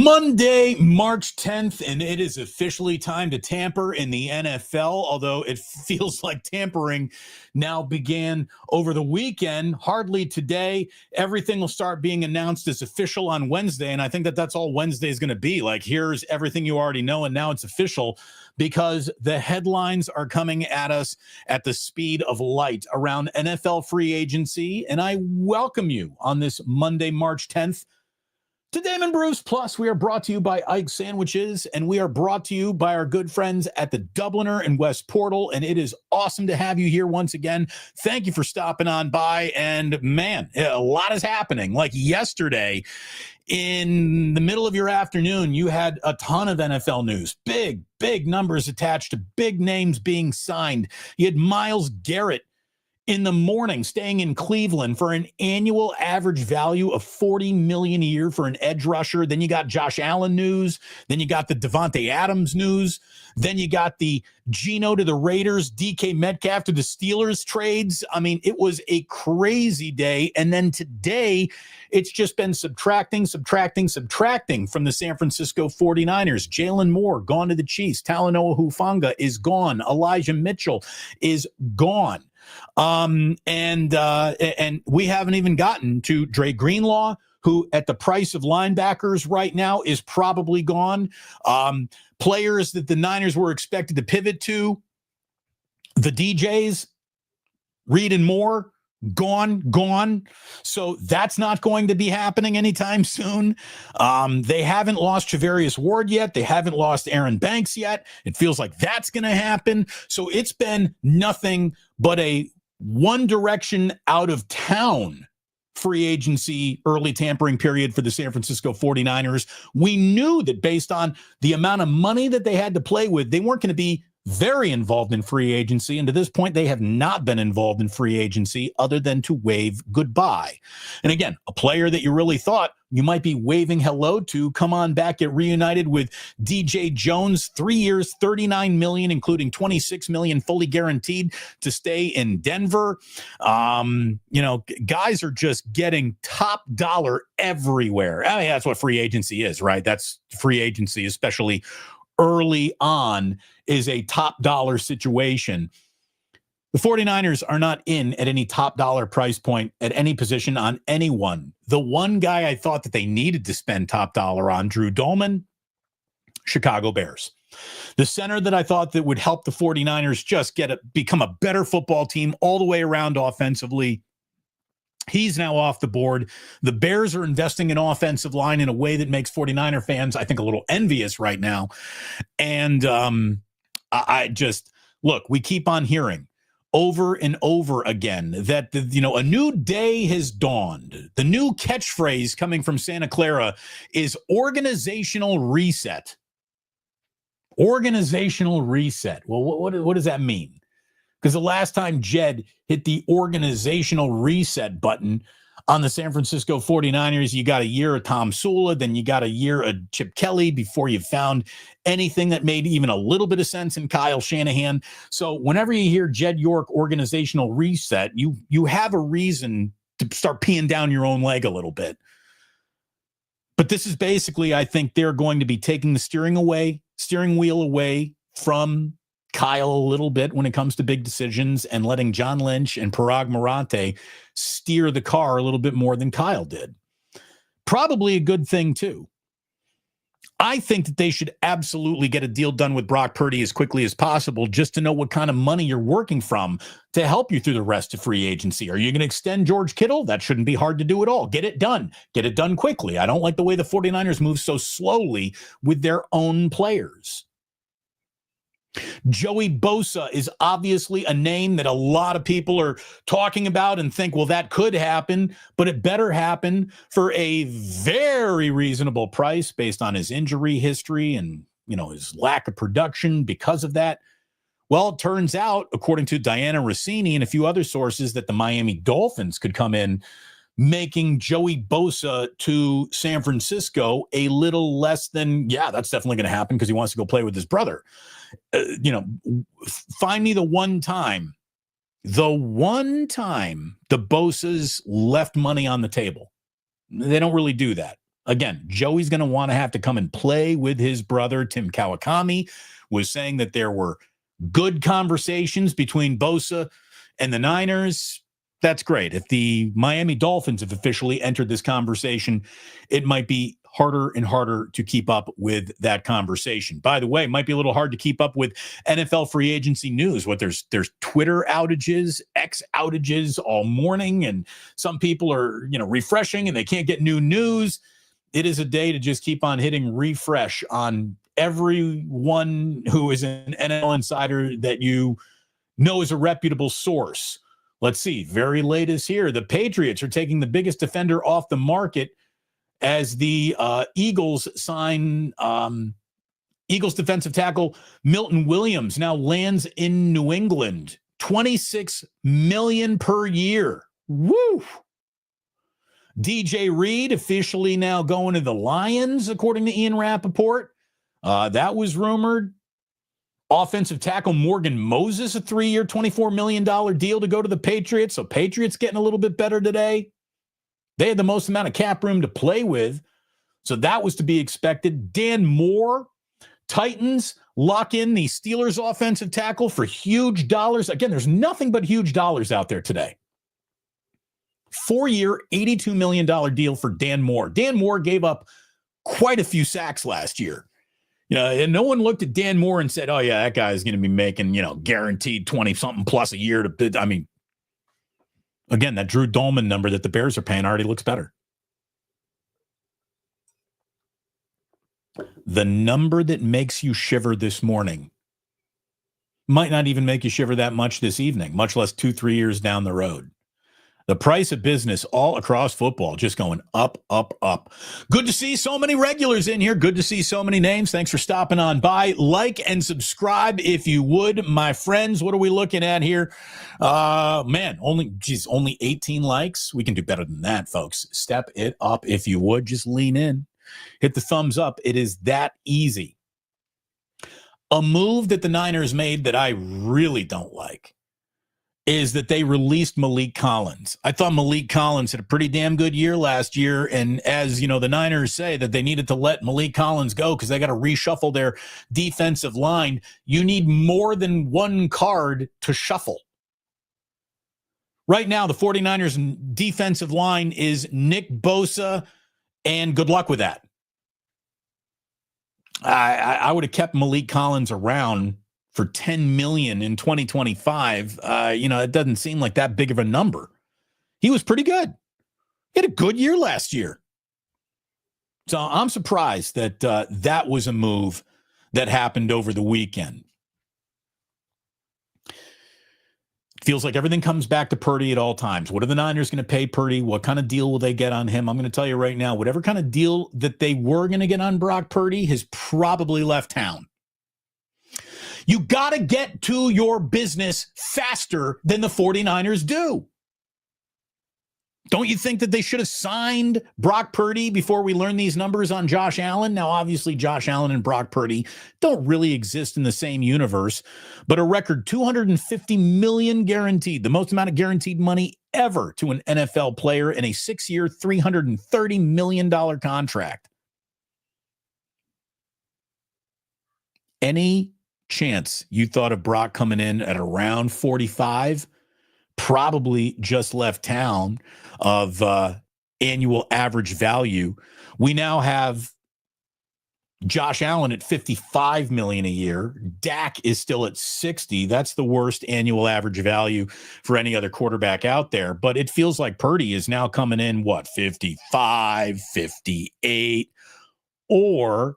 Monday, March 10th, and it is officially time to tamper in the NFL, although it feels like tampering now began over the weekend, hardly today. Everything will start being announced as official on Wednesday, and I think that that's all Wednesday is going to be. Like, here's everything you already know, and now it's official because the headlines are coming at us at the speed of light around NFL free agency, and I welcome you on this Monday, March 10th, to Damon Bruce. Plus, we are brought to you by Ike Sandwiches, and we are brought to you by our good friends at the Dubliner and West Portal, and it is awesome to have you here once again. Thank you for stopping on by, and man, a lot is happening. Like yesterday, in the middle of your afternoon, you had a ton of NFL news, big numbers attached to big names being signed. You had Myles Garrett in the morning, staying in Cleveland for an annual average value of $40 million a year for an edge rusher. Then you got Josh Allen news. Then you got the Davante Adams news. Then you got the Geno to the Raiders, DK Metcalf to the Steelers trades. I mean, it was a crazy day. And then today, it's just been subtracting from the San Francisco 49ers. Jalen Moore gone to the Chiefs. Talanoa Hufanga is gone. Elijah Mitchell is gone. And we haven't even gotten to Dre Greenlaw, who at the price of linebackers right now is probably gone. Players that the Niners were expected to pivot to, the DJs, Reed and Moore, gone. So that's not going to be happening anytime soon. They haven't lost Charvarius Ward yet. They haven't lost Aaron Banks yet. It feels like that's going to happen. So it's been nothing but a one direction out of town free agency early tampering period for the San Francisco 49ers. We knew that based on the amount of money that they had to play with, they weren't going to be very involved in free agency. And to this point, they have not been involved in free agency other than to wave goodbye. And again, a player that you really thought you might be waving hello to come on back, get reunited with DJ Jones, 3 years, $39 million, including $26 million fully guaranteed to stay in Denver. Guys are just getting top dollar everywhere. I mean, that's what free agency is, right? That's free agency, especially early on, is a top dollar situation. The 49ers are not in at any top dollar price point at any position on anyone. The one guy I thought that they needed to spend top dollar on, Drew Dolman, Chicago Bears. The center that I thought that would help the 49ers just become a better football team all the way around offensively, he's now off the board. The Bears are investing in offensive line in a way that makes 49er fans, I think, a little envious right now. And we keep on hearing over and over again that a new day has dawned. The new catchphrase coming from Santa Clara is organizational reset. Organizational reset. Well, what does that mean? Because the last time Jed hit the organizational reset button on the San Francisco 49ers, you got a year of Tom Sula, then you got a year of Chip Kelly before you found anything that made even a little bit of sense in Kyle Shanahan. So whenever you hear Jed York organizational reset, you have a reason to start peeing down your own leg a little bit. But this is basically, I think they're going to be taking the steering wheel away from Kyle a little bit when it comes to big decisions and letting John Lynch and Parag Marante steer the car a little bit more than Kyle did. Probably a good thing, too. I think that they should absolutely get a deal done with Brock Purdy as quickly as possible just to know what kind of money you're working from to help you through the rest of free agency. Are you going to extend George Kittle? That shouldn't be hard to do at all. Get it done. Get it done quickly. I don't like the way the 49ers move so slowly with their own players. Joey Bosa is obviously a name that a lot of people are talking about and think, well, that could happen, but it better happen for a very reasonable price based on his injury history and, his lack of production because of that. Well, it turns out, according to Diana Rossini and a few other sources, that the Miami Dolphins could come in, making Joey Bosa to San Francisco a little less than, that's definitely going to happen because he wants to go play with his brother. Find me the one time the Bosas left money on the table. They don't really do that. Again, Joey's going to want to have to come and play with his brother. Tim Kawakami was saying that there were good conversations between Bosa and the Niners. That's great. If the Miami Dolphins have officially entered this conversation, it might be harder and harder to keep up with that conversation. By the way, it might be a little hard to keep up with NFL free agency news. There's Twitter outages, X outages all morning, and some people are, refreshing and they can't get new news. It is a day to just keep on hitting refresh on everyone who is an NFL insider that you know is a reputable source. Let's see. Very latest here. The Patriots are taking the biggest defender off the market as the Eagles sign Eagles defensive tackle Milton Williams now lands in New England. $26 million per year. Woo! DJ Reed officially now going to the Lions, according to Ian Rappaport. That was rumored. Offensive tackle Morgan Moses, a 3-year, $24 million deal to go to the Patriots. So Patriots getting a little bit better today. They had the most amount of cap room to play with. So that was to be expected. Dan Moore, Titans lock in the Steelers offensive tackle for huge dollars. Again, there's nothing but huge dollars out there today. 4-year, $82 million deal for Dan Moore. Dan Moore gave up quite a few sacks last year. And no one looked at Dan Moore and said, oh, yeah, that guy is going to be making, guaranteed 20-something plus a year. Again, that Drew Dolman number that the Bears are paying already looks better. The number that makes you shiver this morning might not even make you shiver that much this evening, much less 2-3 years down the road. The price of business all across football just going up, up, up. Good to see so many regulars in here. Good to see so many names. Thanks for stopping on by. Like and subscribe if you would, my friends. What are we looking at here? Only 18 likes. We can do better than that, folks. Step it up if you would. Just lean in. Hit the thumbs up. It is that easy. A move that the Niners made that I really don't like is that they released Malik Collins. I thought Malik Collins had a pretty damn good year last year. And as the Niners say that they needed to let Malik Collins go because they got to reshuffle their defensive line. You need more than one card to shuffle. Right now, the 49ers defensive line is Nick Bosa, and good luck with that. I would have kept Malik Collins around for $10 million in 2025. It doesn't seem like that big of a number. He was pretty good. He had a good year last year. So I'm surprised that that was a move that happened over the weekend. Feels like everything comes back to Purdy at all times. What are the Niners going to pay Purdy? What kind of deal will they get on him? I'm going to tell you right now, whatever kind of deal that they were going to get on Brock Purdy has probably left town. You got to get to your business faster than the 49ers do. Don't you think that they should have signed Brock Purdy before we learn these numbers on Josh Allen? Now, obviously, Josh Allen and Brock Purdy don't really exist in the same universe, but a record $250 million guaranteed, the most amount of guaranteed money ever to an NFL player in a 6-year, $330 million contract. Any chance you thought of Brock coming in at around 45? Probably just left town of annual average value. We now have Josh Allen at $55 million a year. Dak is still at $60. That's the worst annual average value for any other quarterback out there. But it feels like Purdy is now coming in, 55, 58, or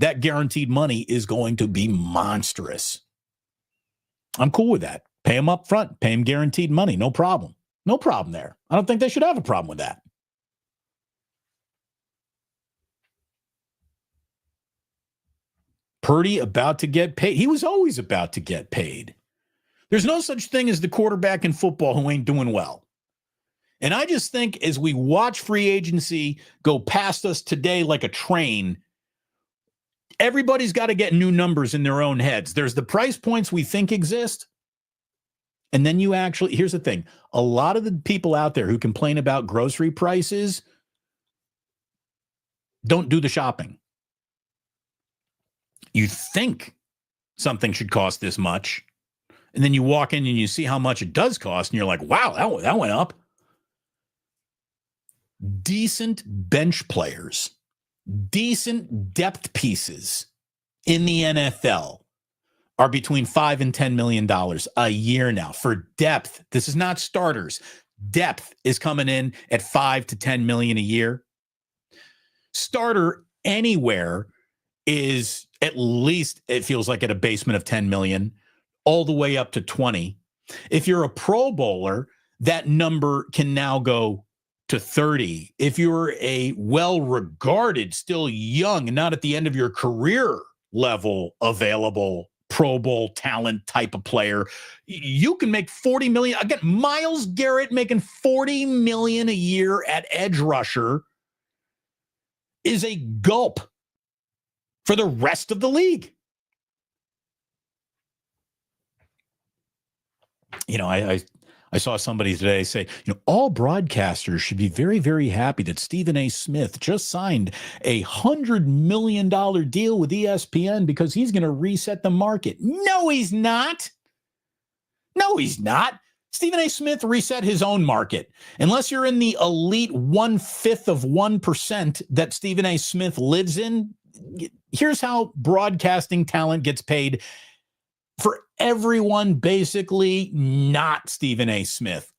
that guaranteed money is going to be monstrous. I'm cool with that. Pay him up front. Pay him guaranteed money. No problem. No problem there. I don't think they should have a problem with that. Purdy about to get paid. He was always about to get paid. There's no such thing as the quarterback in football who ain't doing well. And I just think as we watch free agency go past us today like a train, everybody's got to get new numbers in their own heads. There's the price points we think exist. And then here's the thing. A lot of the people out there who complain about grocery prices, don't do the shopping. You think something should cost this much, and then you walk in and you see how much it does cost, and you're like, wow, that went up. Decent bench players, decent depth pieces in the NFL are between $5 and $10 million a year now for depth. This is not starters. Depth is coming in at $5 to $10 million a year. Starter anywhere is at least, it feels like, at a basement of 10 million, all the way up to 20. If you're a Pro Bowler, that number can now go to 30. If you're a well-regarded, still young, and not at the end of your career level available Pro Bowl talent type of player, you can make 40 million. Again, Myles Garrett making 40 million a year at edge rusher is a gulp for the rest of the league. You know, I saw somebody today say, all broadcasters should be very, very happy that Stephen A. Smith just signed a $100 million deal with ESPN because he's going to reset the market. No, he's not. No, he's not. Stephen A. Smith reset his own market. Unless you're in the elite 1/5 of 1% that Stephen A. Smith lives in, here's how broadcasting talent gets paid for everyone basically not Stephen A. Smith.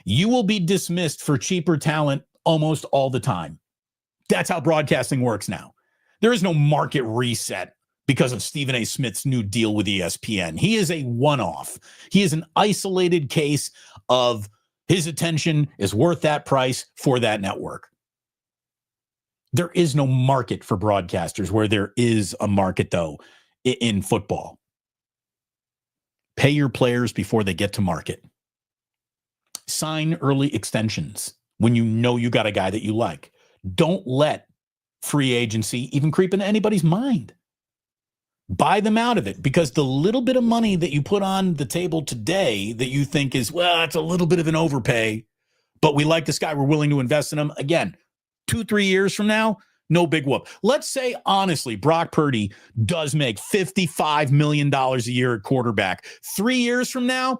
You will be dismissed for cheaper talent almost all the time. That's how broadcasting works now. There is no market reset because of Stephen A. Smith's new deal with ESPN. He is a one-off. He is an isolated case of his attention is worth that price for that network. There is no market for broadcasters where there is a market, though, in football. Pay your players before they get to market. Sign early extensions when you know you got a guy that you like. Don't let free agency even creep into anybody's mind. Buy them out of it, because the little bit of money that you put on the table today that you think is, well, it's a little bit of an overpay, but we like this guy, we're willing to invest in him. Again, 2-3 years from now, no big whoop. Let's say, honestly, Brock Purdy does make $55 million a year at quarterback. 3 years from now,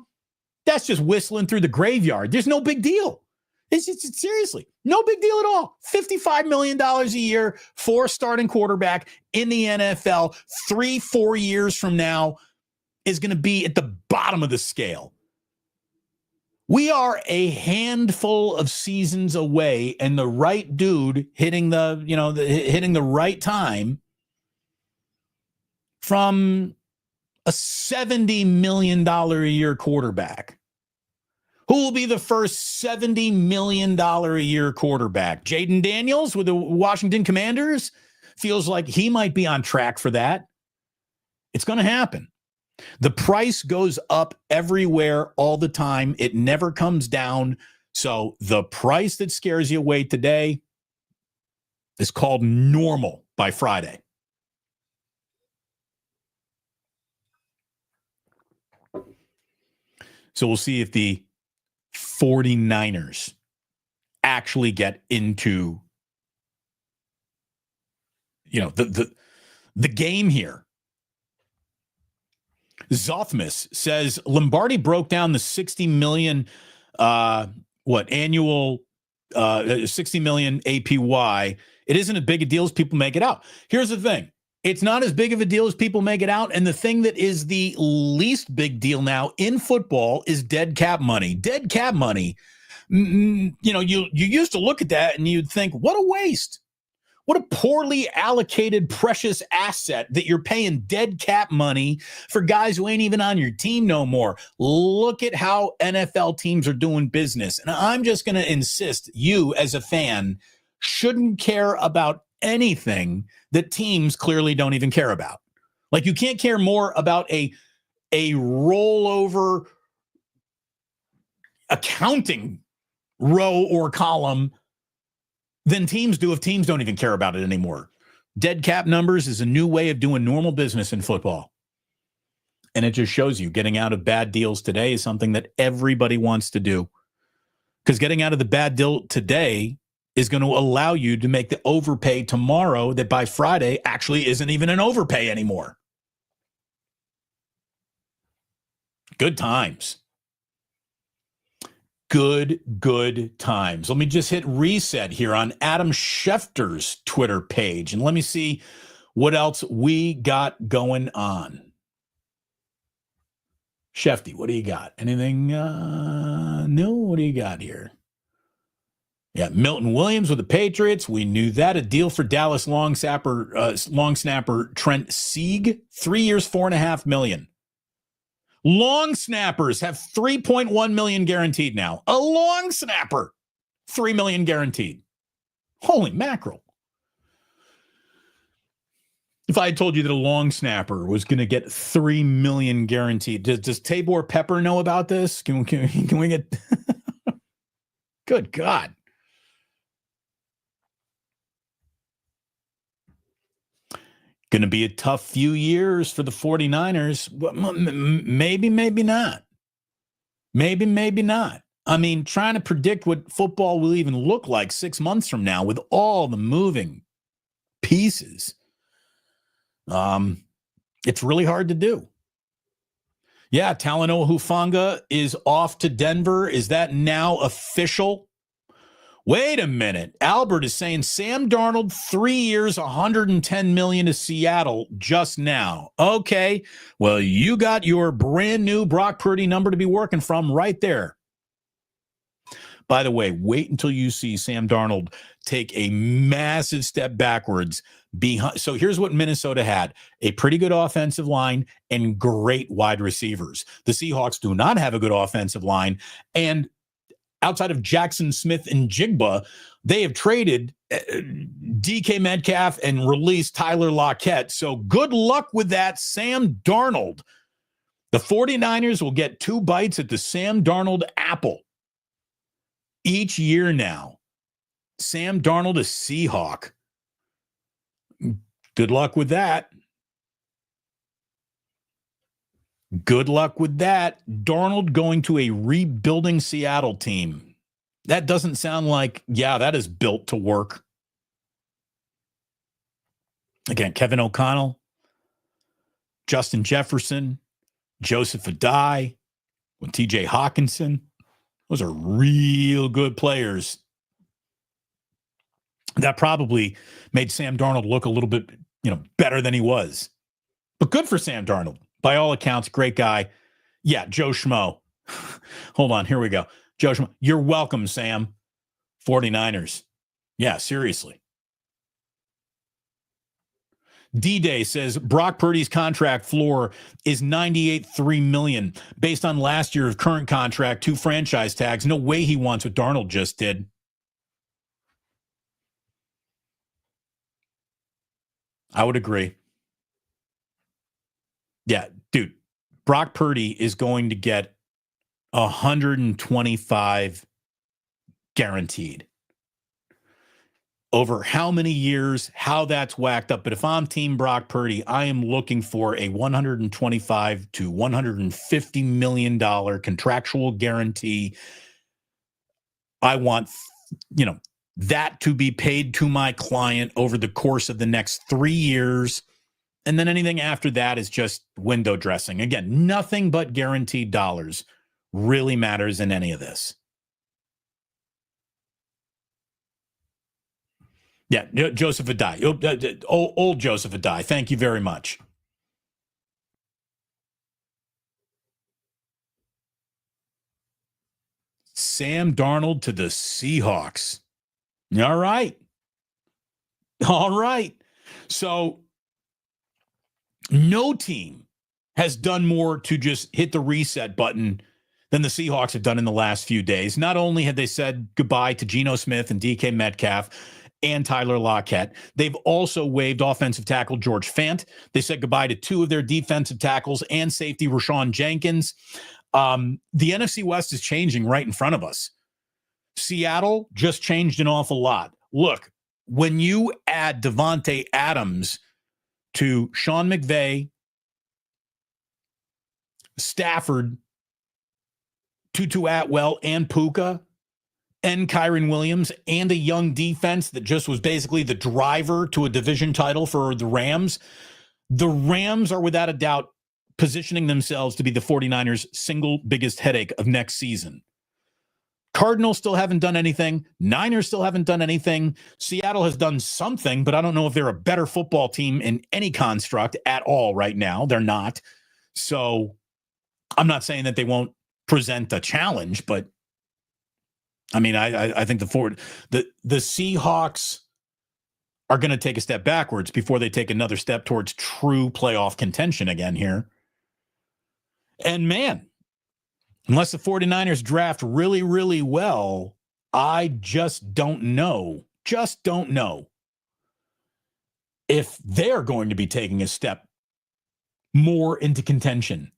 that's just whistling through the graveyard. There's no big deal. It's seriously, no big deal at all. $55 million a year for a starting quarterback in the NFL 3-4 years from now is going to be at the bottom of the scale. We are a handful of seasons away, and the right dude hitting hitting the right time from a $70 million a year quarterback. Who will be the first $70 million a year quarterback? Jaden Daniels with the Washington Commanders? Feels like he might be on track for that. It's going to happen. The price goes up everywhere all the time. It never comes down. So the price that scares you away today is called normal by Friday. So we'll see if the 49ers actually get into the game here. Zothmus says Lombardi broke down the 60 million annual 60 million APY. It isn't as big a deal as people make it out. Here's the thing. It's not as big of a deal as people make it out. And the thing that is the least big deal now in football is dead cap money. Dead cap money. You used to look at that and you'd think, what a waste. What a poorly allocated precious asset that you're paying dead cap money for guys who ain't even on your team no more. Look at how NFL teams are doing business. And I'm just going to insist you as a fan shouldn't care about anything that teams clearly don't even care about. Like, you can't care more about a rollover accounting row or column than teams do if teams don't even care about it anymore. Dead cap numbers is a new way of doing normal business in football. And it just shows you getting out of bad deals today is something that everybody wants to do. Because getting out of the bad deal today is going to allow you to make the overpay tomorrow that by Friday actually isn't even an overpay anymore. Good times. Good times. Let me just hit reset here on Adam Schefter's Twitter page, and let me see what else we got going on. Shefty, what do you got? Anything new? What do you got here? Yeah, Milton Williams with the Patriots. We knew that. A deal for Dallas long snapper Trent Sieg. 3 years, $4.5 million. Long snappers have $3.1 million guaranteed now. A long snapper, $3 million guaranteed. Holy mackerel. If I had told you that a long snapper was going to get $3 million guaranteed, does Tabor Pepper know about this? Can we get? Good God. Going to be a tough few years for the 49ers. Maybe not. Maybe not. I mean, trying to predict what football will even look like 6 months from now with all the moving pieces. It's really hard to do. Yeah, Talanoa Hufanga is off to Denver. Is that now official? Wait a minute. Albert is saying Sam Darnold, 3 years, $110 million to Seattle just now. Okay, well, you got your brand new Brock Purdy number to be working from right there. By the way, wait until you see Sam Darnold take a massive step backwards behind. So here's what Minnesota had: a pretty good offensive line and great wide receivers. The Seahawks do not have a good offensive line, and outside of Jackson Smith and Jigba, they have traded DK Metcalf and released Tyler Lockett. So good luck with that, Sam Darnold. The 49ers will get 2 bites at the Sam Darnold apple each year now. Sam Darnold, a Seahawk. Good luck with that. Good luck with that. Darnold going to a rebuilding Seattle team. That doesn't sound like, that is built to work. Again, Kevin O'Connell, Justin Jefferson, Joseph Adai, with TJ Hawkinson. Those are real good players. That probably made Sam Darnold look a little bit, better than he was. But good for Sam Darnold. By all accounts, great guy. Yeah, Joe Schmo. Hold on, here we go. Joe Schmo. You're welcome, Sam. 49ers. Yeah, seriously. D-Day says Brock Purdy's contract floor is $98.3 million. Based on last year's current contract, 2 franchise tags. No way he wants what Darnold just did. I would agree. Yeah, dude, Brock Purdy is going to get 125 guaranteed. Over how many years, how that's whacked up. But if I'm Team Brock Purdy, I am looking for a $125 to $150 million contractual guarantee. I want, that to be paid to my client over the course of the next 3 years. And then anything after that is just window dressing. Again, nothing but guaranteed dollars really matters in any of this. Yeah, Joseph Adai. Old Joseph Adai. Thank you very much. Sam Darnold to the Seahawks. All right. So no team has done more to just hit the reset button than the Seahawks have done in the last few days. Not only had they said goodbye to Geno Smith and DK Metcalf and Tyler Lockett, they've also waived offensive tackle George Fant. They said goodbye to 2 of their defensive tackles and safety Rashawn Jenkins. The NFC West is changing right in front of us. Seattle just changed an awful lot. Look, when you add Davante Adams to Sean McVay, Stafford, Tutu Atwell, and Puka, and Kyron Williams and a young defense that just was basically the driver to a division title for the Rams are without a doubt positioning themselves to be the 49ers' single biggest headache of next season. Cardinals still haven't done anything. Niners still haven't done anything. Seattle has done something, but I don't know if they're a better football team in any construct at all right now. They're not. So I'm not saying that they won't present a challenge, but I mean, I think the Seahawks are going to take a step backwards before they take another step towards true playoff contention again here. And man, unless the 49ers draft really, really well, I just don't know if they're going to be taking a step more into contention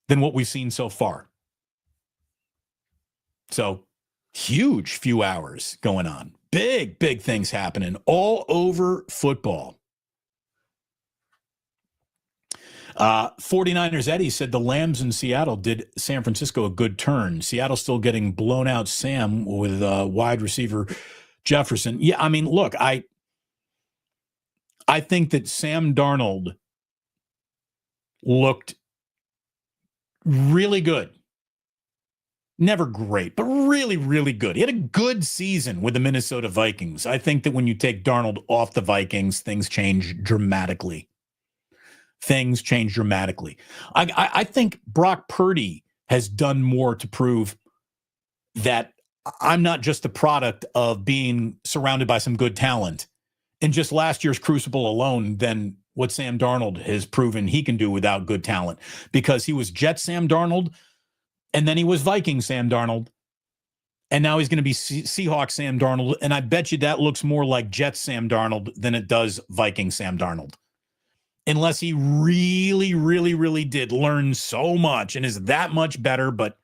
than what we've seen so far. So huge few hours going on. Big things happening all over football. 49ers Eddie said the Lambs in Seattle did San Francisco a good turn. Seattle still getting blown out Sam with wide receiver Jefferson. Yeah, I mean, look, I think that Sam Darnold looked really good. Never great, but really, really good. He had a good season with the Minnesota Vikings. I think that when you take Darnold off the Vikings, things change dramatically. I think Brock Purdy has done more to prove that I'm not just the product of being surrounded by some good talent in just last year's crucible alone than what Sam Darnold has proven he can do without good talent, because he was Jet Sam Darnold and then he was Viking Sam Darnold. And now he's going to be Seahawk Sam Darnold. And I bet you that looks more like Jet Sam Darnold than it does Viking Sam Darnold. Unless he really, really, really did learn so much and is that much better, but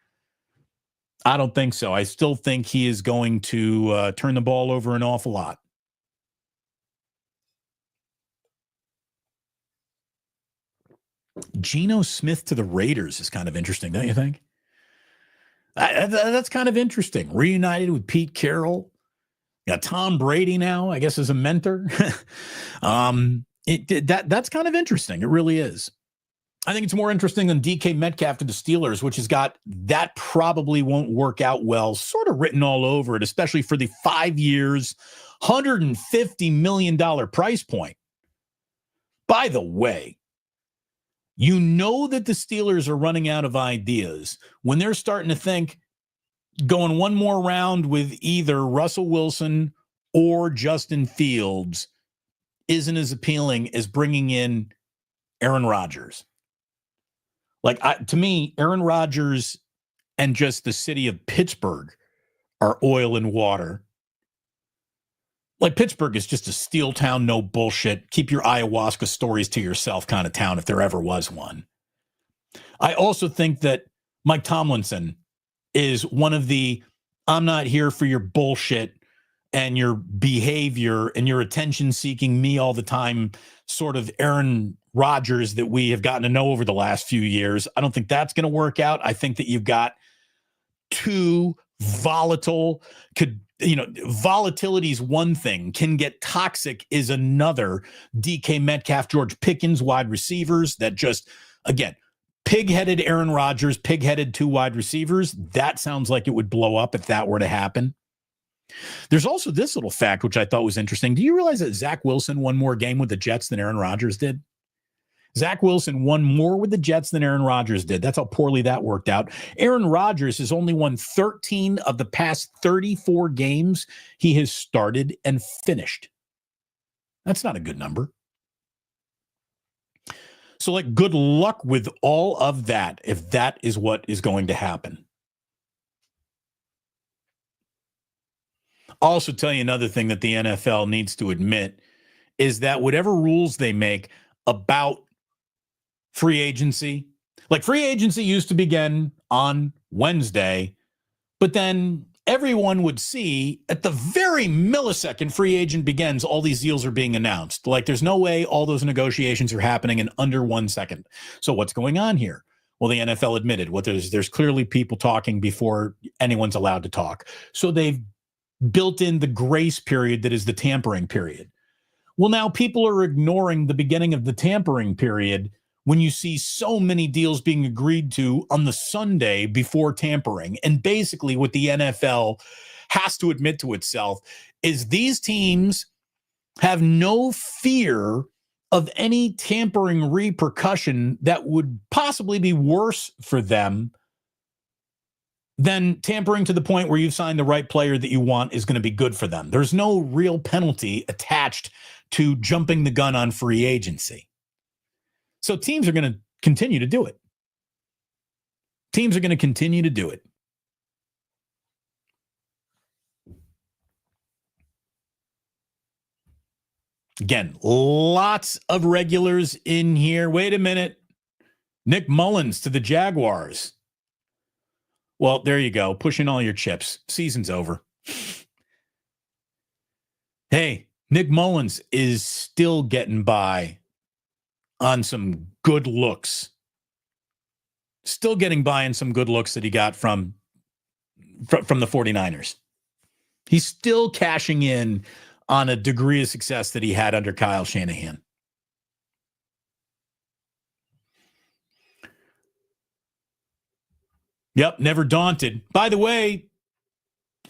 I don't think so. I still think he is going to turn the ball over an awful lot. Geno Smith to the Raiders is kind of interesting, don't you think? That's kind of interesting. Reunited with Pete Carroll. Got Tom Brady now, I guess, as a mentor. That's kind of interesting. It really is. I think it's more interesting than DK Metcalf to the Steelers, which has got that probably won't work out well, sort of written all over it, especially for the 5 years, $150 million price point. By the way, you know that the Steelers are running out of ideas when they're starting to think going one more round with either Russell Wilson or Justin Fields isn't as appealing as bringing in Aaron Rodgers. To me, Aaron Rodgers and just the city of Pittsburgh are oil and water. Like, Pittsburgh is just a steel town, no bullshit. Keep your ayahuasca stories to yourself kind of town if there ever was one. I also think that Mike Tomlinson is one of the I'm not here for your bullshit and your behavior and your attention-seeking me all the time sort of Aaron Rodgers that we have gotten to know over the last few years. I don't think that's going to work out. I think that you've got too volatile, volatility is one thing, can get toxic is another. DK Metcalf, George Pickens, wide receivers that just, again, pig-headed Aaron Rodgers, pig-headed two wide receivers. That sounds like it would blow up if that were to happen. There's also this little fact, which I thought was interesting. Do you realize that Zach Wilson won more game with the Jets than Aaron Rodgers did? Zach Wilson won more with the Jets than Aaron Rodgers did. That's how poorly that worked out. Aaron Rodgers has only won 13 of the past 34 games he has started and finished. That's not a good number. So, good luck with all of that if that is what is going to happen. I'll also tell you another thing that the NFL needs to admit is that whatever rules they make about free agency, free agency used to begin on Wednesday, but then everyone would see at the very millisecond free agent begins, all these deals are being announced. There's no way all those negotiations are happening in under 1 second. So what's going on here? Well, the NFL admitted there's clearly people talking before anyone's allowed to talk. So they've built in the grace period that is the tampering period. Well, now people are ignoring the beginning of the tampering period when you see so many deals being agreed to on the Sunday before tampering. And basically what the NFL has to admit to itself is these teams have no fear of any tampering repercussion that would possibly be worse for them than tampering to the point where you've signed the right player that you want is going to be good for them. There's no real penalty attached to jumping the gun on free agency. So teams are going to continue to do it. Teams are going to continue to do it. Again, lots of regulars in here. Wait a minute. Nick Mullins to the Jaguars. Well, there you go. Push in all your chips. Season's over. Hey, Nick Mullins is still getting by on some good looks. Still getting by on some good looks that he got from the 49ers. He's still cashing in on a degree of success that he had under Kyle Shanahan. Yep, never daunted. By the way,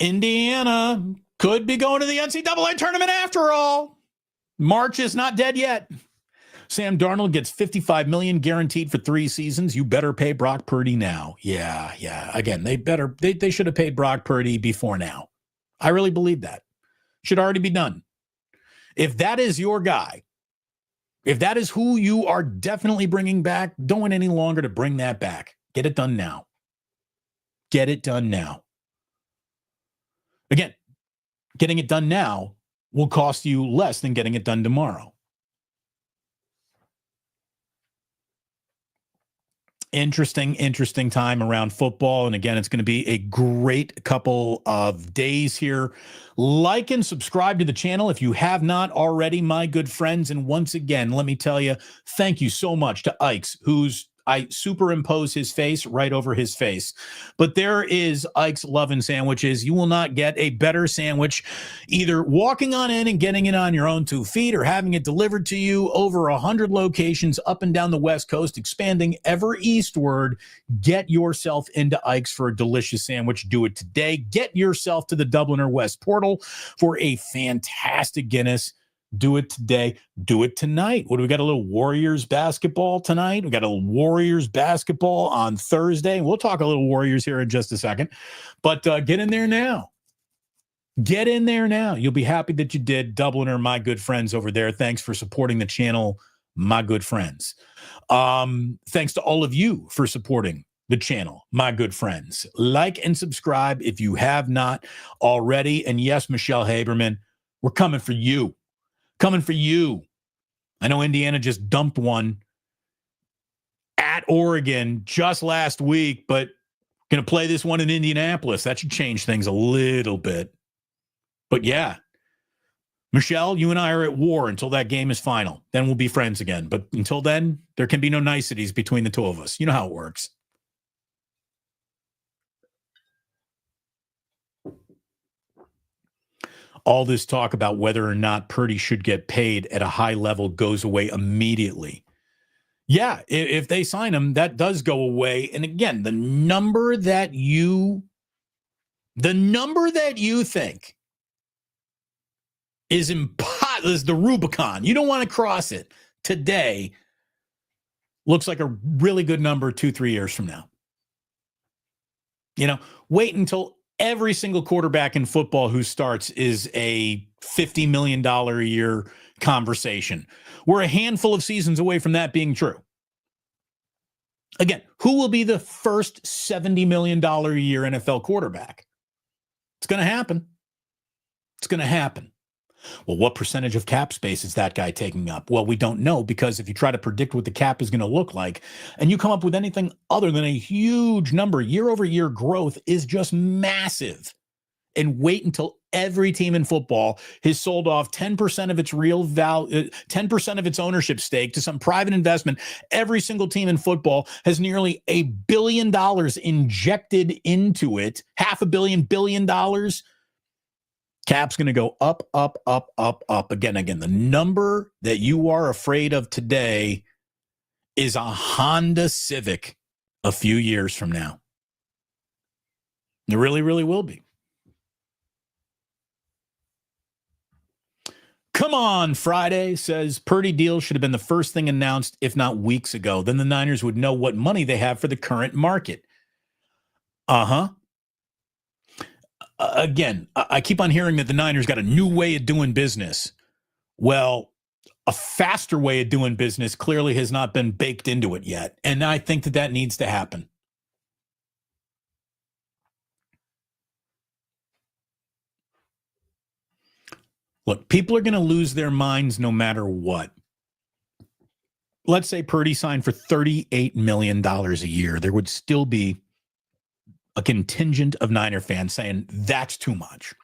Indiana could be going to the NCAA tournament after all. March is not dead yet. Sam Darnold gets $55 million guaranteed for 3 seasons. You better pay Brock Purdy now. Yeah. Again, they should have paid Brock Purdy before now. I really believe that. Should already be done. If that is your guy, if that is who you are definitely bringing back, don't wait any longer to bring that back. Get it done now. Get it done now. Again, getting it done now will cost you less than getting it done tomorrow. Interesting time around football. And again, it's going to be a great couple of days here. Like and subscribe to the channel if you have not already, my good friends. And once again, let me tell you, thank you so much to Ike's, I superimpose his face right over his face. But there is Ike's Lovin' Sandwiches. You will not get a better sandwich either walking on in and getting it on your own 2 feet or having it delivered to you over 100 locations up and down the West Coast, expanding ever eastward. Get yourself into Ike's for a delicious sandwich. Do it today. Get yourself to the Dubliner West portal for a fantastic Guinness. Do it today. Do it tonight. What do we got? A little Warriors basketball tonight. We got a little Warriors basketball on Thursday. We'll talk a little Warriors here in just a second. But get in there now. Get in there now. You'll be happy that you did. Dubliner, my good friends over there. Thanks for supporting the channel, my good friends. Thanks to all of you for supporting the channel, my good friends. Like and subscribe if you have not already. And yes, Michelle Haberman, we're coming for you. Coming for you. I know Indiana just dumped one at Oregon just last week, but going to play this one in Indianapolis. That should change things a little bit. But yeah, Michelle, you and I are at war until that game is final. Then we'll be friends again. But until then, there can be no niceties between the two of us. You know how it works. All this talk about whether or not Purdy should get paid at a high level goes away immediately. Yeah, if they sign him, that does go away. And again, the number that you think is the Rubicon. You don't want to cross it today. Looks like a really good number 2-3 years from now. Wait until every single quarterback in football who starts is a $50 million a year conversation. We're a handful of seasons away from that being true. Again, who will be the first $70 million a year NFL quarterback? It's going to happen. It's going to happen. Well, what percentage of cap space is that guy taking up? Well, we don't know, because if you try to predict what the cap is going to look like and you come up with anything other than a huge number, year over year growth is just massive. And wait until every team in football has sold off 10% of its real value, 10% of its ownership stake to some private investment. Every single team in football has nearly $1 billion injected into it. $500 million. Cap's going to go up, up, up, up, up again. The number that you are afraid of today is a Honda Civic a few years from now. It really, really will be. Come on, Friday, says Purdy deal should have been the first thing announced, if not weeks ago. Then the Niners would know what money they have for the current market. Again, I keep on hearing that the Niners got a new way of doing business. Well, a faster way of doing business clearly has not been baked into it yet. And I think that needs to happen. Look, people are going to lose their minds no matter what. Let's say Purdy signed for $38 million a year. There would still be a contingent of Niner fans saying that's too much.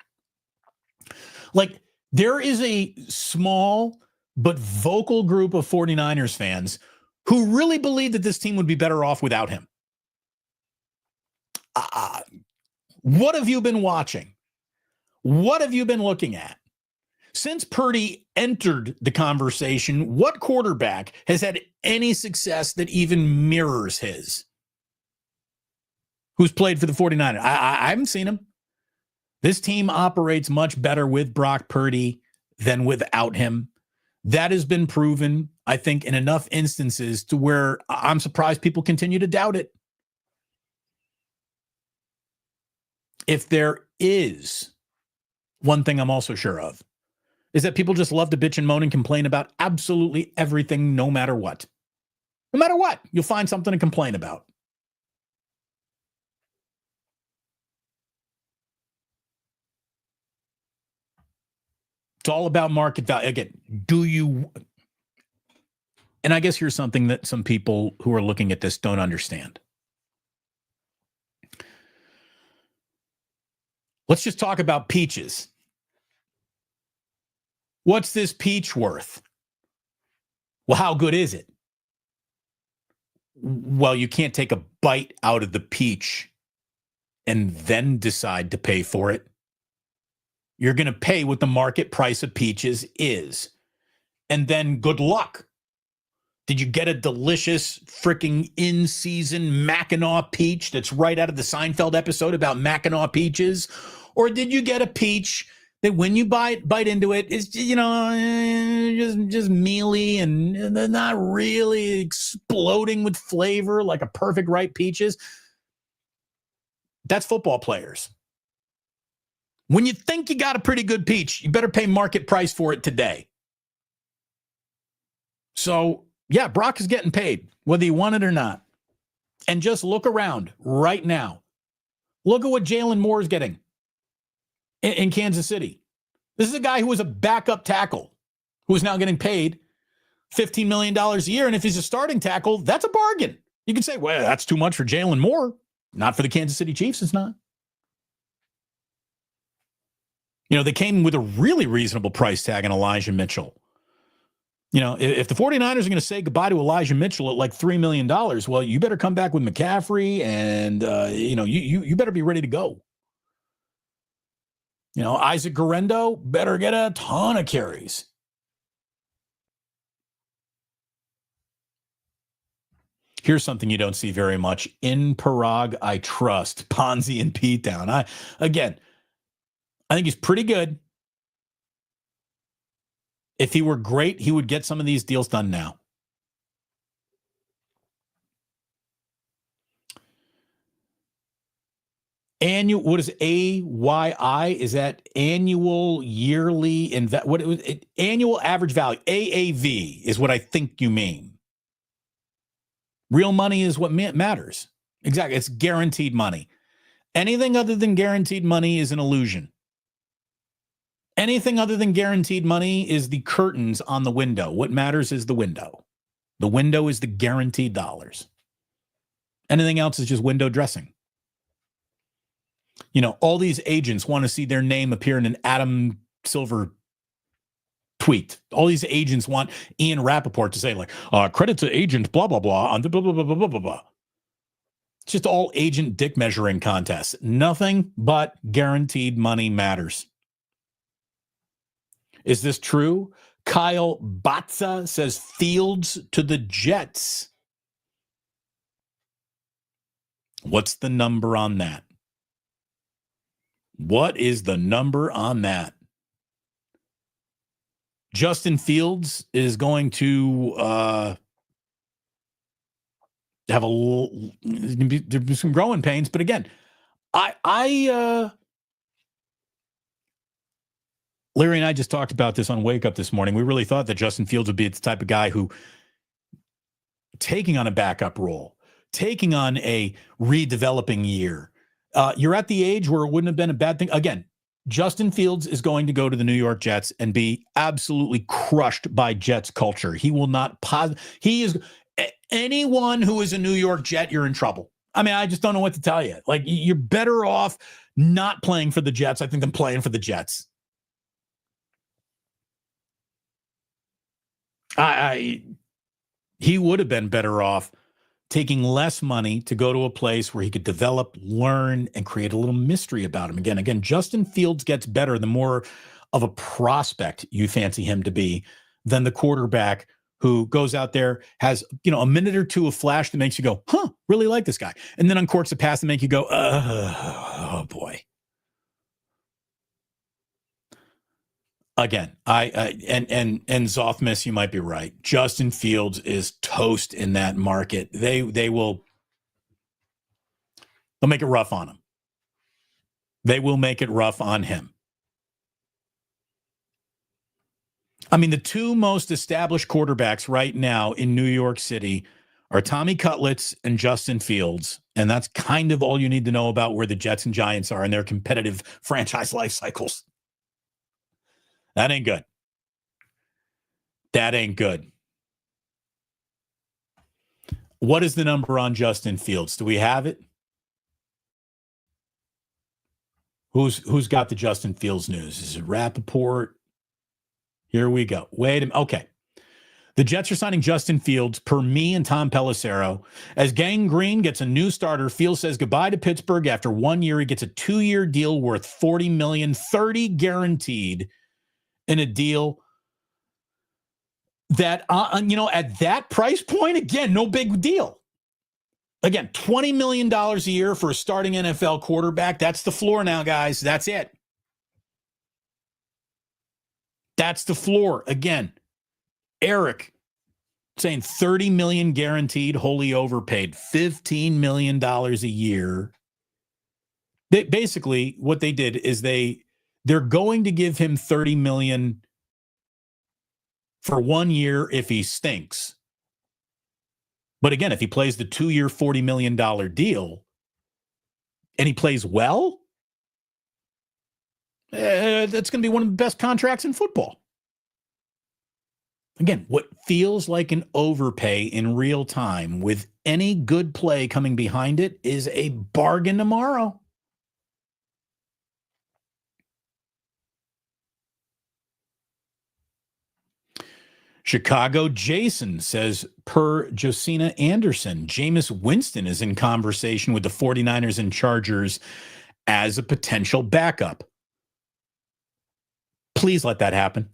Like, there is a small but vocal group of 49ers fans who really believe that this team would be better off without him. What have you been watching? What have you been looking at? Since Purdy entered the conversation, what quarterback has had any success that even mirrors his? Who's played for the 49ers? I haven't seen him. This team operates much better with Brock Purdy than without him. That has been proven, I think, in enough instances to where I'm surprised people continue to doubt it. If there is one thing I'm also sure of, is that people just love to bitch and moan and complain about absolutely everything, no matter what. No matter what, you'll find something to complain about. It's all about market value. Again, and I guess here's something that some people who are looking at this don't understand. Let's just talk about peaches. What's this peach worth? Well, how good is it? Well, you can't take a bite out of the peach and then decide to pay for it. You're going to pay what the market price of peaches is. And then good luck. Did you get a delicious freaking in-season Mackinac peach that's right out of the Seinfeld episode about Mackinac peaches? Or did you get a peach that when you bite into it is, just mealy and they're not really exploding with flavor like a perfect ripe peaches? That's football players. When you think you got a pretty good peach, you better pay market price for it today. So, yeah, Brock is getting paid, whether you want it or not. And just look around right now. Look at what Jalen Moore is getting in Kansas City. This is a guy who was a backup tackle who is now getting paid $15 million a year. And if he's a starting tackle, that's a bargain. You can say, well, that's too much for Jalen Moore. Not for the Kansas City Chiefs, it's not. They came with a really reasonable price tag on Elijah Mitchell. If the 49ers are going to say goodbye to Elijah Mitchell at like $3 million, well, you better come back with McCaffrey and, you better be ready to go. Isaac Guerrero better get a ton of carries. Here's something you don't see very much. In Parag, I trust. Ponzi and Pete Down. I think he's pretty good. If he were great, he would get some of these deals done now. Annual, what is AYI? Is that annual, yearly, annual average value? AAV is what I think you mean. Real money is what matters. Exactly. It's guaranteed money. Anything other than guaranteed money is an illusion. Anything other than guaranteed money is the curtains on the window. What matters is the window. The window is the guaranteed dollars. Anything else is just window dressing. All these agents want to see their name appear in an Adam Silver tweet. All these agents want Ian Rappaport to say, like, credit to agent blah, blah, blah, on the blah, blah, blah, blah, blah, blah. It's just all agent dick measuring contests. Nothing but guaranteed money matters. Is this true? Kyle Batza says Fields to the Jets. What's the number on that? What is the number on that? Justin Fields is going to have there'll be some growing pains, but again, Larry and I just talked about this on Wake Up this morning. We really thought that Justin Fields would be the type of guy who, taking on a backup role, taking on a redeveloping year, you're at the age where it wouldn't have been a bad thing. Again, Justin Fields is going to go to the New York Jets and be absolutely crushed by Jets culture. He will not he is anyone who is a New York Jet, you're in trouble. I mean, I just don't know what to tell you. Like, you're better off not playing for the Jets, I think, than playing for the Jets. He would have been better off taking less money to go to a place where he could develop, learn, and create a little mystery about him. Again, Justin Fields gets better the more of a prospect you fancy him to be than the quarterback who goes out there, has, a minute or two of flash that makes you go, really like this guy. And then uncorks a pass that make you go, oh boy. Again, and Zothmis, you might be right. Justin Fields is toast in that market. They'll make it rough on him. They will make it rough on him. I mean, the two most established quarterbacks right now in New York City are Tommy Cutlets and Justin Fields. And that's kind of all you need to know about where the Jets and Giants are in their competitive franchise life cycles. That ain't good. That ain't good. What is the number on Justin Fields? Do we have it? Who's got the Justin Fields news? Is it Rappaport? Here we go. Wait a minute. Okay. The Jets are signing Justin Fields per me and Tom Pelissero. As Gang Green gets a new starter, Fields says goodbye to Pittsburgh after 1 year. He gets a 2-year deal worth $40 million, 30 guaranteed, in a deal that, at that price point, again, no big deal. Again, $20 million a year for a starting NFL quarterback. That's the floor now, guys. That's it. That's the floor. Again, Eric saying $30 million guaranteed, wholly overpaid, $15 million a year. Basically, what they did is they're going to give him $30 million for 1 year if he stinks. But again, if he plays the 2-year, $40 million deal and he plays well, that's going to be one of the best contracts in football. Again, what feels like an overpay in real time with any good play coming behind it is a bargain tomorrow. Chicago Jason says, per Josina Anderson, Jameis Winston is in conversation with the 49ers and Chargers as a potential backup. Please let that happen.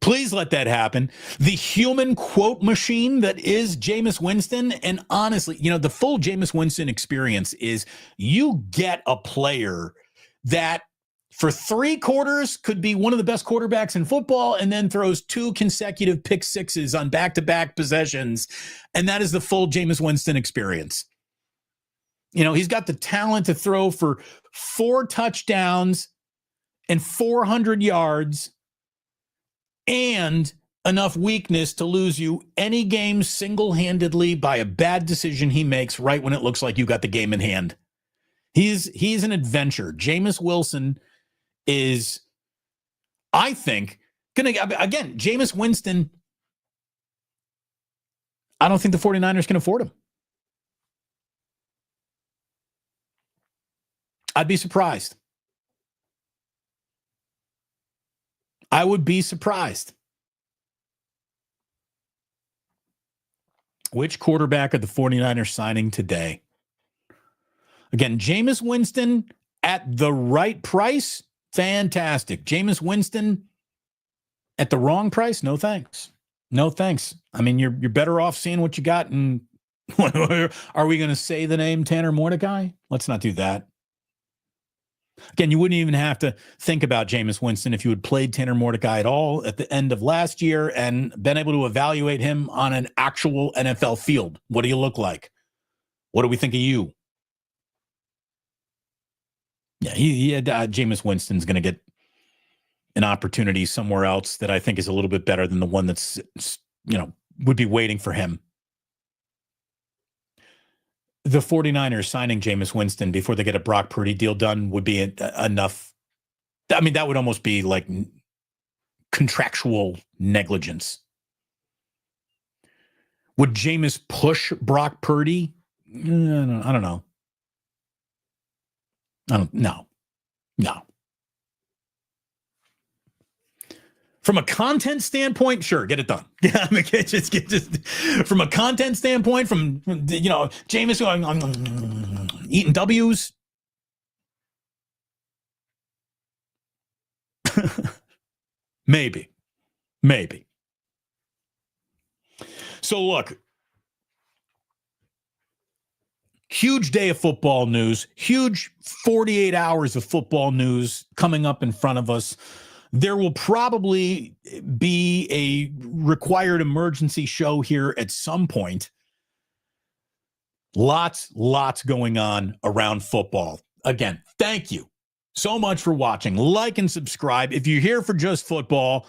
Please let that happen. The human quote machine that is Jameis Winston, and honestly, the full Jameis Winston experience is you get a player that for 3 quarters could be one of the best quarterbacks in football and then throws 2 consecutive pick sixes on back-to-back possessions. And that is the full Jameis Winston experience. He's got the talent to throw for 4 touchdowns and 400 yards and enough weakness to lose you any game single-handedly by a bad decision he makes right when it looks like you got the game in hand. He's an adventure. Jameis Wilson is, I think, again, Jameis Winston, I don't think the 49ers can afford him. I'd be surprised. I would be surprised. Which quarterback are the 49ers signing today? Again, Jameis Winston at the right price, fantastic. Jameis Winston at the wrong price, no thanks. No thanks. I mean, you're better off seeing what you got. And are we going to say the name Tanner Mordecai? Let's not do that. Again, you wouldn't even have to think about Jameis Winston if you had played Tanner Mordecai at all at the end of last year and been able to evaluate him on an actual NFL field. What do you look like? What do we think of you? Yeah, Jameis Winston's going to get an opportunity somewhere else that I think is a little bit better than the one that's, would be waiting for him. The 49ers signing Jameis Winston before they get a Brock Purdy deal done would be enough. I mean, that would almost be like contractual negligence. Would Jameis push Brock Purdy? I don't know. No. From a content standpoint, sure, get it done. Yeah, I mean, just from a content standpoint, from Jameis going eating W's. Maybe. So look, huge day of football news, huge 48 hours of football news coming up in front of us. There will probably be a required emergency show here at some point. Lots going on around football. Again, thank you so much for watching. Like and subscribe. If you're here for just football,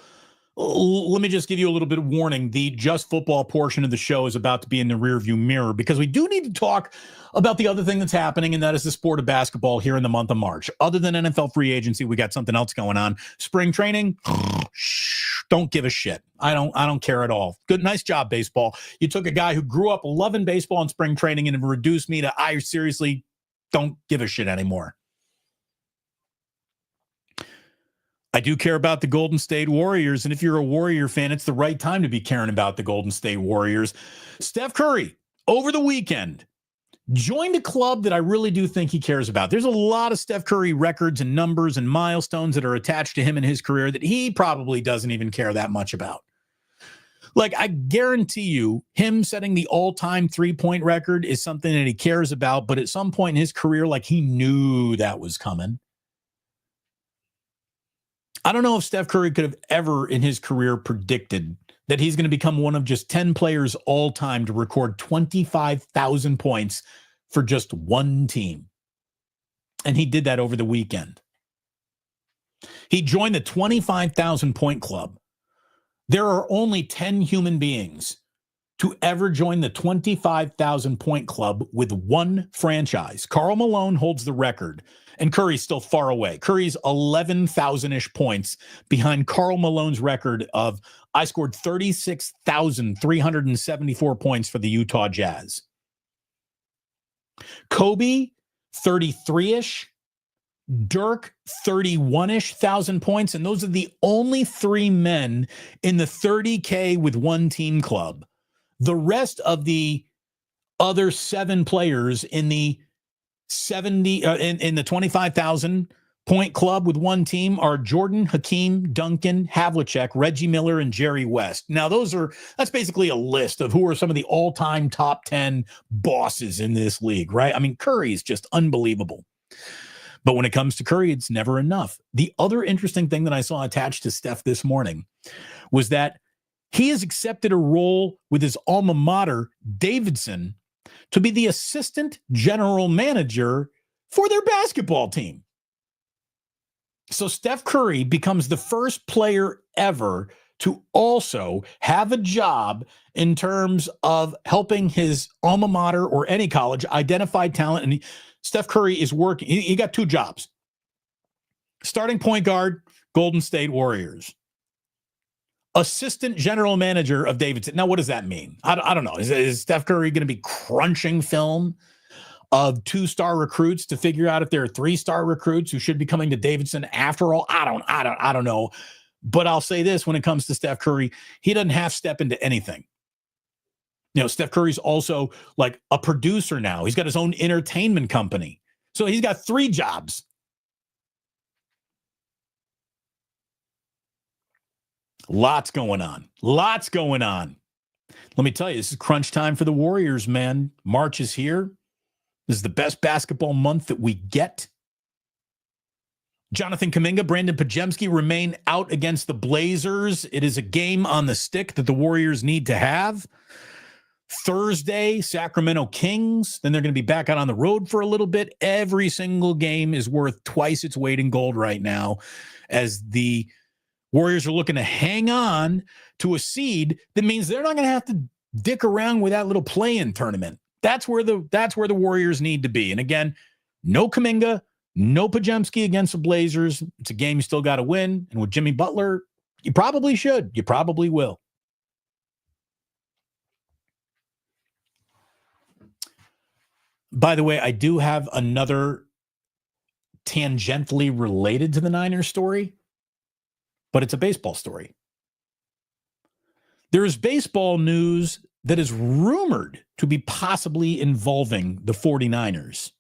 let me just give you a little bit of warning. The just football portion of the show is about to be in the rearview mirror because we do need to talk about the other thing that's happening, and that is the sport of basketball here in the month of March. Other than NFL free agency, we got something else going on. Spring training, don't give a shit. I don't care at all. Good, nice job, baseball. You took a guy who grew up loving baseball and spring training and reduced me to I seriously don't give a shit anymore. I do care about the Golden State Warriors, and if you're a Warrior fan, it's the right time to be caring about the Golden State Warriors. Steph Curry, over the weekend, joined a club that I really do think he cares about. There's a lot of Steph Curry records and numbers and milestones that are attached to him in his career that he probably doesn't even care that much about. Like, I guarantee you, him setting the all-time three-point record is something that he cares about, but at some point in his career, like, he knew that was coming. I don't know if Steph Curry could have ever in his career predicted that he's going to become one of just 10 players all time to record 25,000 points for just one team. And he did that over the weekend. He joined the 25,000 point club. There are only 10 human beings to ever join the 25,000 point club with one franchise. Karl Malone holds the record. And Curry's still far away. Curry's 11,000-ish points behind Karl Malone's record of, I scored 36,374 points for the Utah Jazz. Kobe, 33-ish. Dirk, 31-ish thousand points. And those are the only three men in the 30K with one team club. The rest of the other seven players in the 70 in the 25,000 point club with one team are Jordan, Hakeem, Duncan, Havlicek, Reggie Miller, and Jerry West. Now, that's basically a list of who are some of the all-time top 10 bosses in this league, right? I mean, Curry is just unbelievable. But when it comes to Curry, it's never enough. The other interesting thing that I saw attached to Steph this morning was that he has accepted a role with his alma mater, Davidson, to be the assistant general manager for their basketball team. So Steph Curry becomes the first player ever to also have a job in terms of helping his alma mater or any college identify talent. And Steph Curry is working. He got two jobs. Starting point guard, Golden State Warriors. Assistant general manager of Davidson. Now, what does that mean? I don't know. Is Steph Curry going to be crunching film of 2-star recruits to figure out if there are 3-star recruits who should be coming to Davidson after all. I don't know. But I'll say this, when it comes to Steph Curry, he doesn't half step into anything. Steph Curry's also like a producer now. He's got his own entertainment company. So he's got 3 jobs. Lots going on. Let me tell you, this is crunch time for the Warriors, man. March is here. This is the best basketball month that we get. Jonathan Kuminga, Brandon Pajemski remain out against the Blazers. It is a game on the stick that the Warriors need to have. Thursday, Sacramento Kings. Then they're going to be back out on the road for a little bit. Every single game is worth twice its weight in gold right now, as the Warriors are looking to hang on to a seed that means they're not going to have to dick around with that little play-in tournament. That's where the Warriors need to be. And again, no Kuminga, no Pajemski against the Blazers. It's a game you still got to win. And with Jimmy Butler, you probably should. You probably will. By the way, I do have another tangentially related to the Niners story, but it's a baseball story. There is baseball news that is rumored to be possibly involving the 49ers.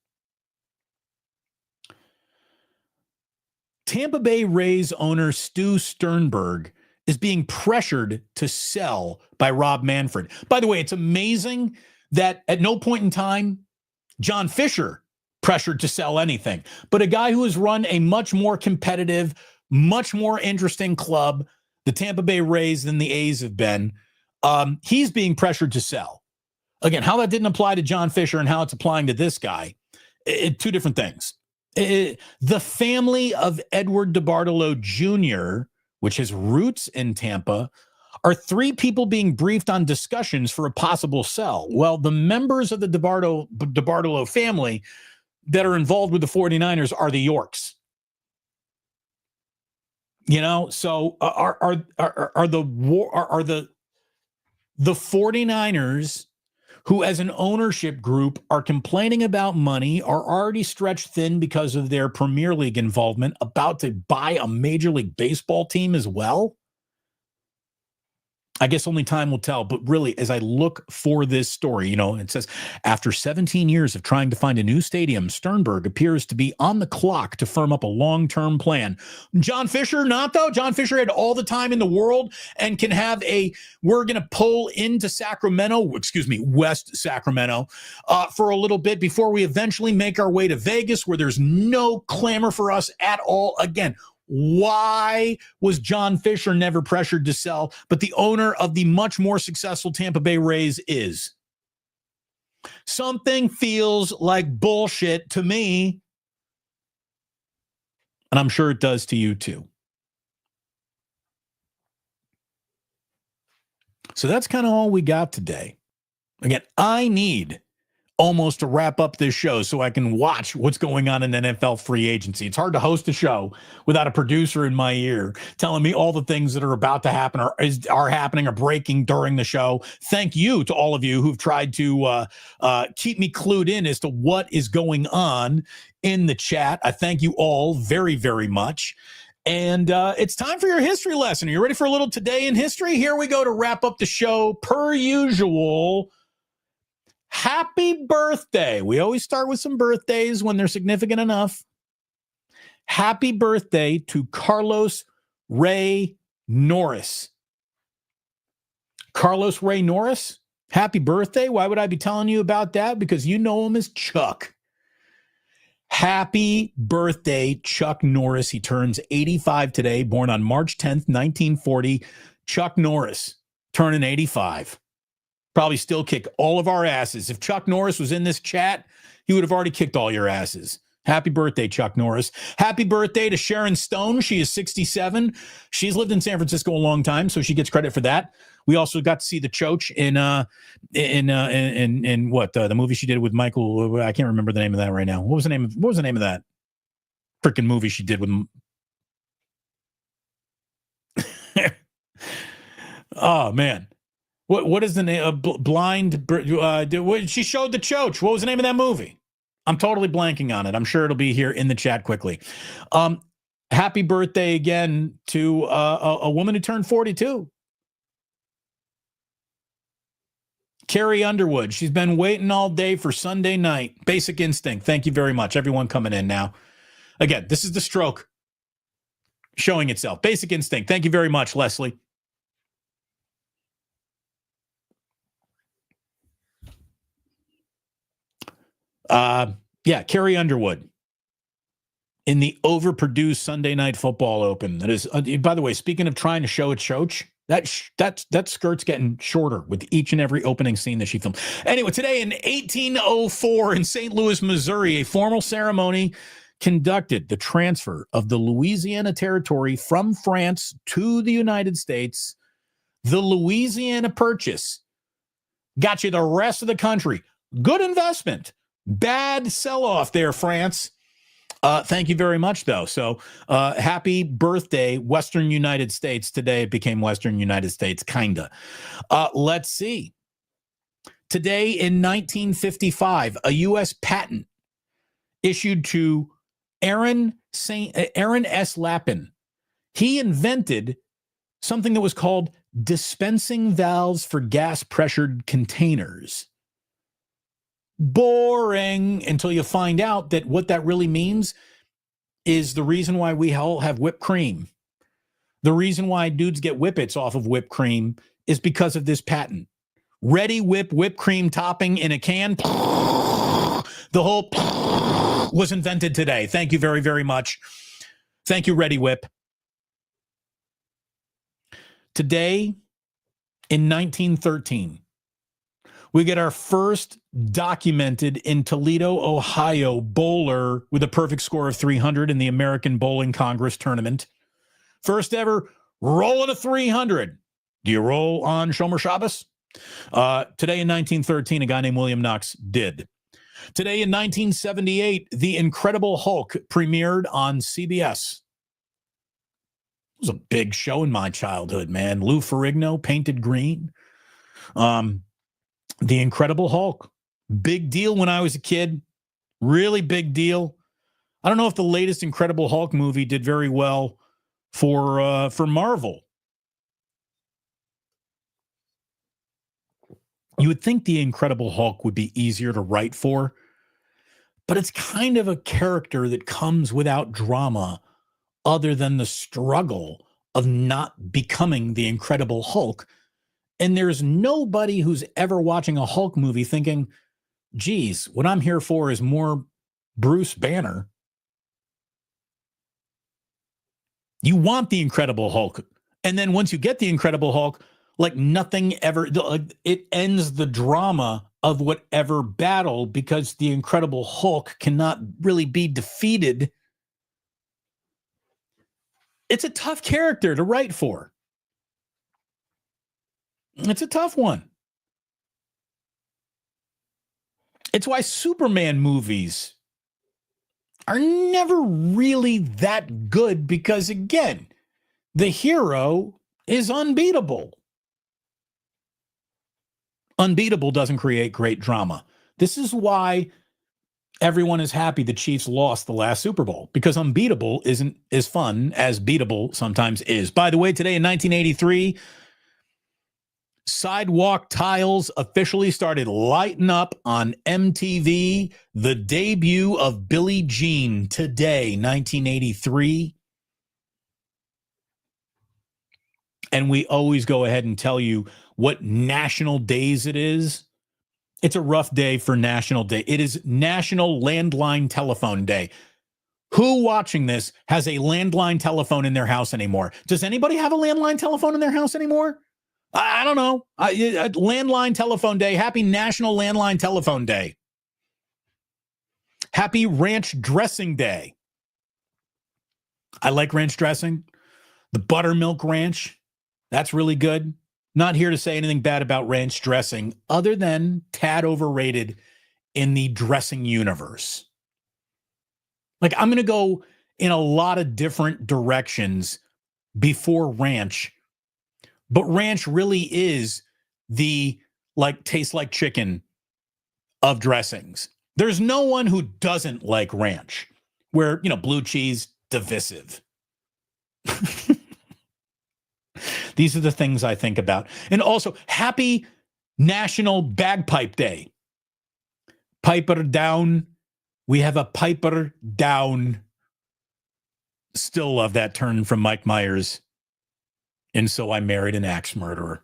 Tampa Bay Rays owner Stu Sternberg is being pressured to sell by Rob Manfred. By the way, it's amazing that at no point in time John Fisher pressured to sell anything, but a guy who has run a much more competitive, much more interesting club, the Tampa Bay Rays, than the A's have been, he's being pressured to sell. Again, how that didn't apply to John Fisher and how it's applying to this guy, two different things. The family of Edward DeBartolo Jr., which has roots in Tampa, are 3 people being briefed on discussions for a possible sell. Well, the members of the DeBartolo family that are involved with the 49ers are the Yorks. So are the 49ers, who as an ownership group are complaining about money, are already stretched thin because of their Premier League involvement, about to buy a Major League Baseball team as well? I guess only time will tell, but really, as I look for this story, it says, after 17 years of trying to find a new stadium, Sternberg appears to be on the clock to firm up a long-term plan. John Fisher, not though. John Fisher had all the time in the world and can have we're going to pull into West Sacramento, for a little bit before we eventually make our way to Vegas, where there's no clamor for us at all. Again, why was John Fisher never pressured to sell, but the owner of the much more successful Tampa Bay Rays is? Something feels like bullshit to me, and I'm sure it does to you too. So that's kind of all we got today. Again, I need almost to wrap up this show so I can watch what's going on in NFL free agency. It's hard to host a show without a producer in my ear telling me all the things that are about to happen are happening or breaking during the show. Thank you to all of you who've tried to keep me clued in as to what is going on in the chat. I thank you all very, very much. And it's time for your history lesson. Are you ready for a little Today in History? Here we go to wrap up the show per usual. Happy birthday. We always start with some birthdays when they're significant enough. Happy birthday to Carlos Ray Norris. Carlos Ray Norris, happy birthday. Why would I be telling you about that? Because you know him as Chuck. Happy birthday, Chuck Norris. He turns 85 today, born on March 10th, 1940. Chuck Norris turning 85. Probably still kick all of our asses. If Chuck Norris was in this chat, he would have already kicked all your asses. Happy birthday, Chuck Norris. Happy birthday to Sharon Stone. She is 67. She's lived in San Francisco a long time, so she gets credit for that. We also got to see the Choach in what the movie she did with Michael. I can't remember the name of that right now. What was the name of that freaking movie she did with? Oh man. What is the name of Blind? She showed the Choach. What was the name of that movie? I'm totally blanking on it. I'm sure it'll be here in the chat quickly. Happy birthday again to a woman who turned 42. Carrie Underwood. She's been waiting all day for Sunday night. Basic Instinct. Thank you very much. Everyone coming in now. Again, this is the stroke showing itself. Basic Instinct. Thank you very much, Leslie. Yeah, Carrie Underwood in the overproduced Sunday Night Football Open. That is, by the way, speaking of trying to show its choach, that skirt's getting shorter with each and every opening scene that she filmed. Anyway, today in 1804 in St. Louis, Missouri, a formal ceremony conducted the transfer of the Louisiana Territory from France to the United States. The Louisiana Purchase got you the rest of the country. Good investment. Bad sell-off there, France. Thank you very much, though. So happy birthday, Western United States. Today it became Western United States, kinda. Let's see. Today in 1955, a U.S. patent issued to Aaron S. Lappin. He invented something that was called dispensing valves for gas-pressured containers. Boring until you find out that what that really means is the reason why we all have whipped cream. The reason why dudes get whippets off of whipped cream is because of this patent. Ready whipped cream topping in a can. The whole was invented today. Thank you very, very much. Thank you, Ready Whip. Today, in 1913, we get our first documented in Toledo, Ohio, bowler with a perfect score of 300 in the American Bowling Congress tournament. First ever rolling a 300. Do you roll on Shomer Shabbos? Today in 1913, a guy named William Knox did. Today in 1978, The Incredible Hulk premiered on CBS. It was a big show in my childhood, man. Lou Ferrigno, painted green. The Incredible Hulk. Big deal when I was a kid. Really big deal. I don't know if the latest Incredible Hulk movie did very well for Marvel. You would think the Incredible Hulk would be easier to write for, but it's kind of a character that comes without drama other than the struggle of not becoming the Incredible Hulk. And there's nobody who's ever watching a Hulk movie thinking, geez, what I'm here for is more Bruce Banner. You want the Incredible Hulk. And then once you get the Incredible Hulk, like nothing ever, like it ends the drama of whatever battle because the Incredible Hulk cannot really be defeated. It's a tough character to write for. It's a tough one. It's why Superman movies are never really that good because, again, the hero is unbeatable. Unbeatable doesn't create great drama. This is why everyone is happy the Chiefs lost the last Super Bowl, because unbeatable isn't as fun as beatable sometimes is. By the way, today in 1983, sidewalk tiles officially started lighting up on MTV. The debut of Billie Jean today, 1983. And we always go ahead and tell you what national days it is. It's a rough day for National Day. It is National Landline Telephone Day. Who watching this has a landline telephone in their house anymore? Does anybody have a landline telephone in their house anymore? I don't know. Landline Telephone Day. Happy National Landline Telephone Day. Happy Ranch Dressing Day. I like ranch dressing. The buttermilk ranch. That's really good. Not here to say anything bad about ranch dressing other than tad overrated in the dressing universe. Like, I'm going to go in a lot of different directions before ranch. But ranch really is the, like, taste like chicken of dressings. There's no one who doesn't like ranch, where, blue cheese, divisive. These are the things I think about. And also, happy National Bagpipe Day. Piper down. We have a piper down. Still love that turn from Mike Myers. And so I married an axe murderer.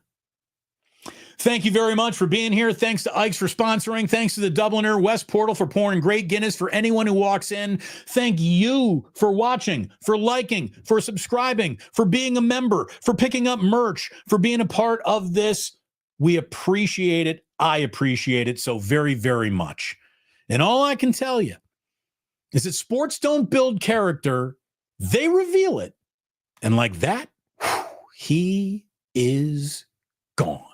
Thank you very much for being here. Thanks to Ike's for sponsoring. Thanks to the Dubliner West Portal for pouring great Guinness for anyone who walks in. Thank you for watching, for liking, for subscribing, for being a member, for picking up merch, for being a part of this. We appreciate it. I appreciate it so very, very much. And all I can tell you is that sports don't build character. They reveal it. And like that, he is gone.